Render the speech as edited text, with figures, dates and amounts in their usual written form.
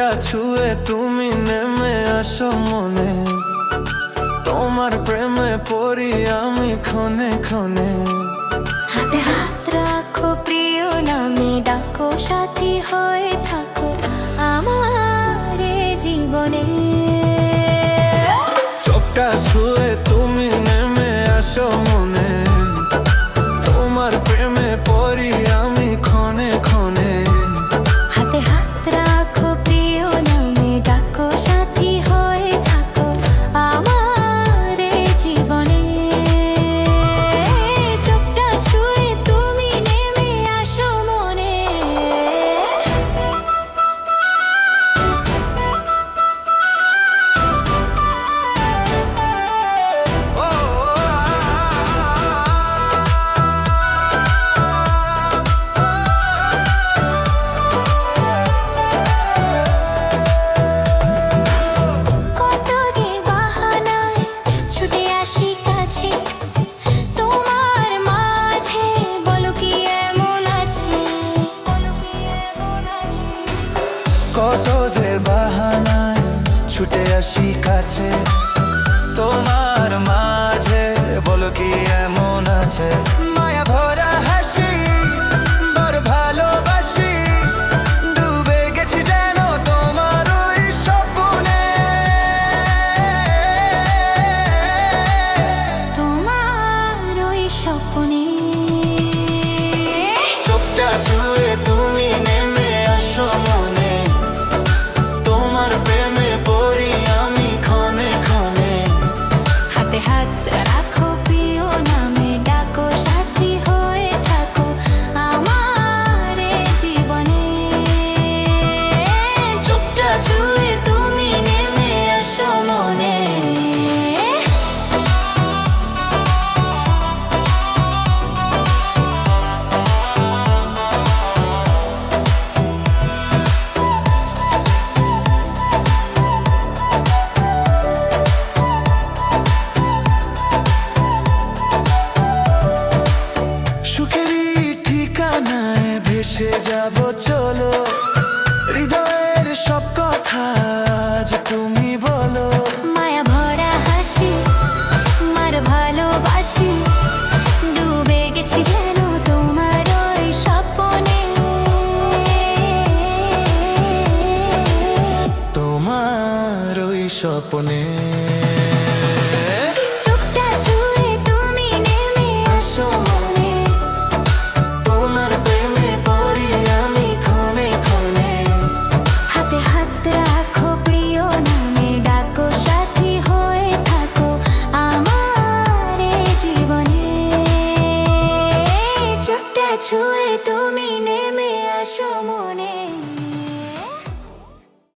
চোখটা ছুঁয়ে তুমি নেমে আসো মনে, তোমার প্রেমে পড়ি আমি ক্ষণে ক্ষণে। হাতে হাত রাখো প্রিয় নামে ডাকো, সাথী হয়ে থাকো আমার এ জীবনে। চোখটা ছুঁয়ে তুমি নেমে আসো মনে, তোমার প্রেমে পড়ি আমি ক্ষণে ক্ষণে। হাতে হাত রাখো প্রিয় নামে ডাকো, সাথী হয়ে থাকো আমার এ জীবনে। চোখটা ছুঁয়ে তুমি নেমে আসো মনে। কত যে বাহানায় ছুটে আসি কাছে তোমার মাঝে, বলো কি এমন আছে, বলো কি এমন আছে। কত যে বাহানায় ছুটে আসি কাছে তোমার মাঝে, বলো কি এমন আছে। মায়া ভরা হাসি বড় ভালোবাসি, ডুবে গেছি যেন তোমার ওই স্বপ্নে। তোমার ওই স্বপ্নে। চোখটা ছুঁয়ে তুমি নেমে আসো মনে, তোমার প্রেমে পড়ি আমি ক্ষণে ক্ষণে। হাতে হাত রাখো প্রিয় নামে ডাকো, সাথী হয়ে থাকো আমার এ জীবনে। চোখটা ছুঁয়ে তুমি নেমে আসো মনে। সুখেরই ঠিকানায় ভেসে যাব চলো, হৃদয়ের সব কথা আজ তুমি বলো। মায়া ভরা হাসি মার ভালোবাসি, ডুবে গেছি যেন তোমার ওই স্বপ্নে। তোমার ওই স্বপ্নে। চোখটা ছুঁয়ে তুমি নেমে আসো মনে, তোমার প্রেমে পড়ি আমি ক্ষণে ক্ষণে। হাতে হাত রাখো প্রিয় নামে ডাকো, সাথী হয়ে থাকো আমার এ জীবনে। চোখটা ছুঁয়ে তুমি নেমে আসো মনে।